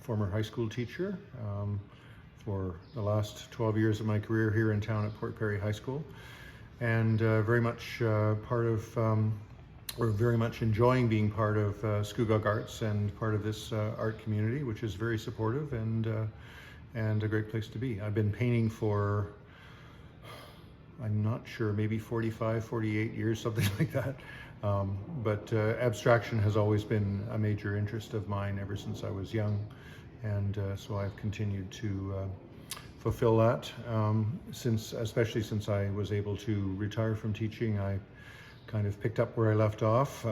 former high school teacher for the last 12 years of my career here in town at Port Perry High School, and very much part of, or very much enjoying being part of Scugog Arts and part of this art community, which is very supportive and a great place to be. I've been painting for, I'm not sure, maybe 45, 48 years, something like that. But abstraction has always been a major interest of mine ever since I was young. And so I've continued to fulfill that. Especially since I was able to retire from teaching, I kind of picked up where I left off.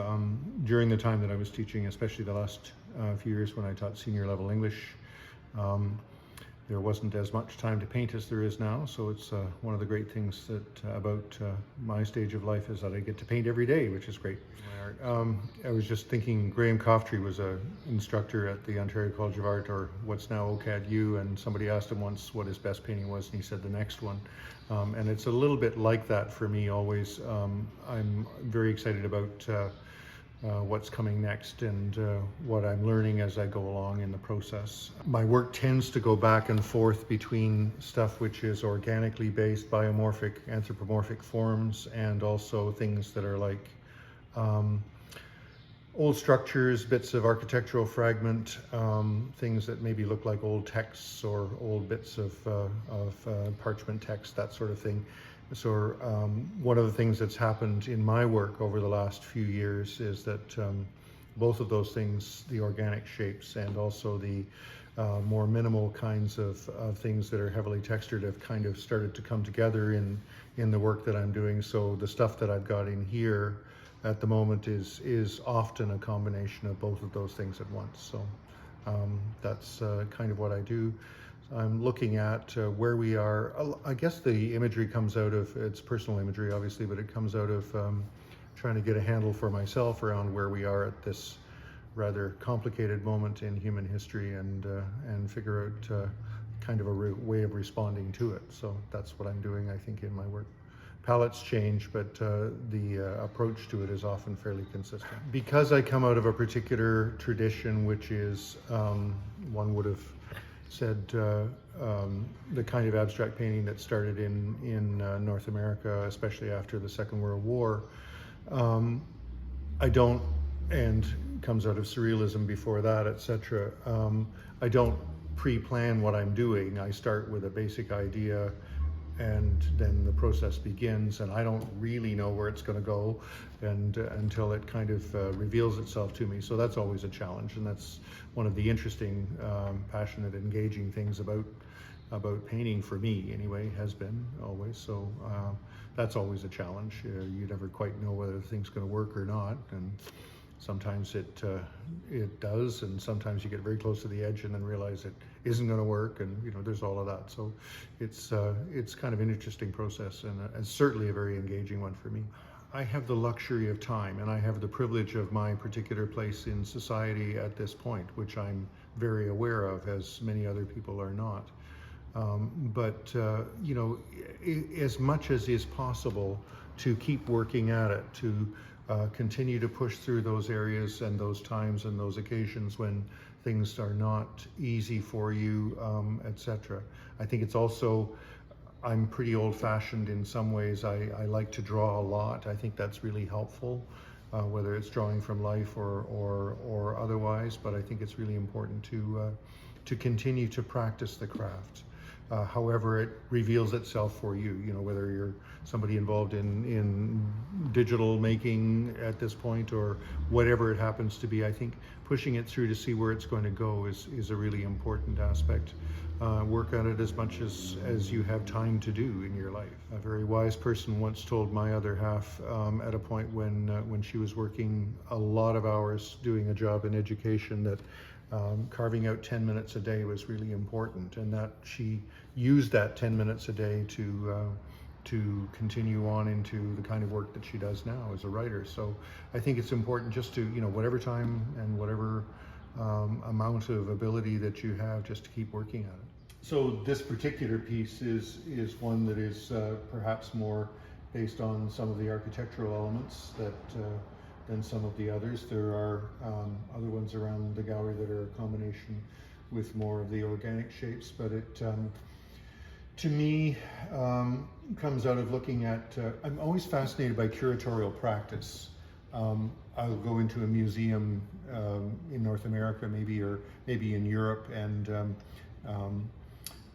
During the time that I was teaching, especially the last few years when I taught senior level English, there wasn't as much time to paint as there is now, so it's one of the great things that about my stage of life is that I get to paint every day, which is great. I was just thinking, Graham Coftree was an instructor at the Ontario College of Art, or what's now OCAD-U, and somebody asked him once what his best painting was, and he said the next one. And it's a little bit like that for me always. I'm very excited about what's coming next and what I'm learning as I go along in the process. My work tends to go back and forth between stuff which is organically based, biomorphic, anthropomorphic forms, and also things that are like old structures, bits of architectural fragment, things that maybe look like old texts or old bits of parchment text, that sort of thing. So one of the things that's happened in my work over the last few years is that both of those things, the organic shapes and also the more minimal kinds of things that are heavily textured, have kind of started to come together in the work that I'm doing. So the stuff that I've got in here at the moment is often a combination of both of those things at once. So that's kind of what I do. I'm looking at where we are. I guess the imagery comes out of, it's personal imagery obviously, but it comes out of trying to get a handle for myself around where we are at this rather complicated moment in human history, and figure out kind of a way of responding to it. So that's what I'm doing, I think, in my work. Palettes change, but the approach to it is often fairly consistent. Because I come out of a particular tradition, which is, one would have said, the kind of abstract painting that started in North America, especially after the Second World War. I don't, and comes out of surrealism before that, etc. I don't pre-plan what I'm doing. I start with a basic idea, and then the process begins, and I don't really know where it's going to go until it kind of reveals itself to me. So that's always a challenge, and that's one of the interesting, passionate, engaging things about painting, for me anyway, has been always. So that's always a challenge. You never quite know whether the thing's going to work or not, and sometimes it does, and sometimes you get very close to the edge and then realize it isn't going to work, and there's all of that. So it's kind of an interesting process, and certainly a very engaging one for me. I have the luxury of time, and I have the privilege of my particular place in society at this point, which I'm very aware of, as many other people are not. But as much as is possible, to keep working at it, to continue to push through those areas and those times and those occasions when things are not easy for you, etc. I think it's also, I'm pretty old-fashioned in some ways. I like to draw a lot. I think that's really helpful, whether it's drawing from life or otherwise. But I think it's really important to continue to practice the craft. However it reveals itself for you, whether you're somebody involved in digital making at this point or whatever it happens to be. I think pushing it through to see where it's going to go is a really important aspect. Work on it as much as you have time to do in your life. A very wise person once told my other half, at a point when she was working a lot of hours doing a job in education, that carving out 10 minutes a day was really important, and that she used that 10 minutes a day to continue on into the kind of work that she does now as a writer. So I think it's important just to, whatever time and whatever amount of ability that you have, just to keep working at it. So this particular piece is one that is perhaps more based on some of the architectural elements than some of the others. There are other ones around the gallery that are a combination with more of the organic shapes, but it to me comes out of looking at, I'm always fascinated by curatorial practice. I'll go into a museum in North America maybe, or maybe in Europe, and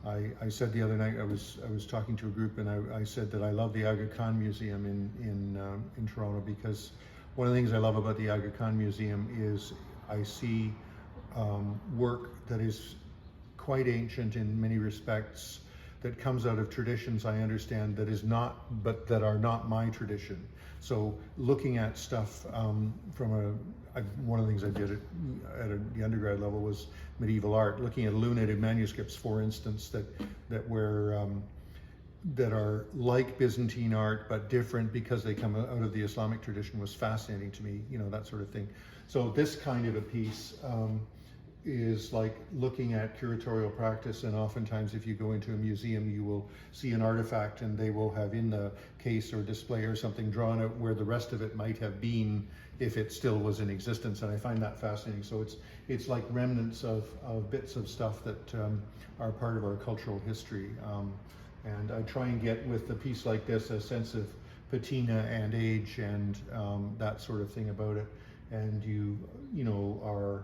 I said the other night, I was talking to a group, and I said that I love the Aga Khan Museum in Toronto, because one of the things I love about the Aga Khan Museum is I see work that is quite ancient in many respects, that comes out of traditions I understand but that are not my tradition. So looking at stuff one of the things I did at the undergrad level was medieval art, looking at illuminated manuscripts, for instance, that are like Byzantine art but different because they come out of the Islamic tradition was fascinating to me, that sort of thing. So this kind of a piece is like looking at curatorial practice, and oftentimes if you go into a museum you will see an artifact and they will have in the case or display or something drawn out where the rest of it might have been if it still was in existence, and I find that fascinating. So it's like remnants of bits of stuff that are part of our cultural history, and I try and get with a piece like this a sense of patina and age and that sort of thing about it, and you are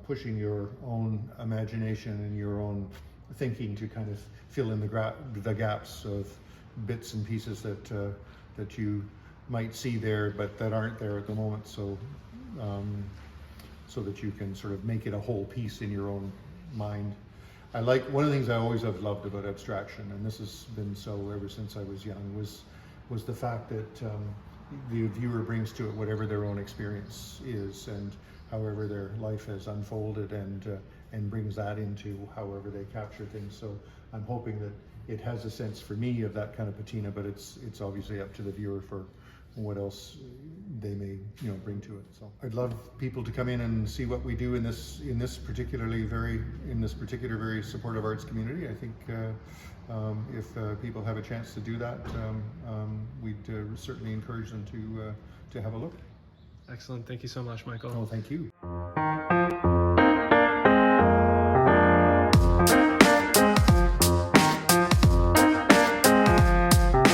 pushing your own imagination and your own thinking to kind of fill in the gaps of bits and pieces that you might see there but that aren't there at the moment, so that you can sort of make it a whole piece in your own mind. I like, one of the things I always have loved about abstraction, and this has been so ever since I was young, was the fact that the viewer brings to it whatever their own experience is, and however their life has unfolded, and brings that into however they capture things. So I'm hoping that it has a sense for me of that kind of patina, but it's obviously up to the viewer for what else they may bring to it. So I'd love people to come in and see what we do in this particular very supportive arts community. I think if people have a chance to do that, we'd certainly encourage them to have a look. Excellent. Thank you so much, Michael. Oh, thank you.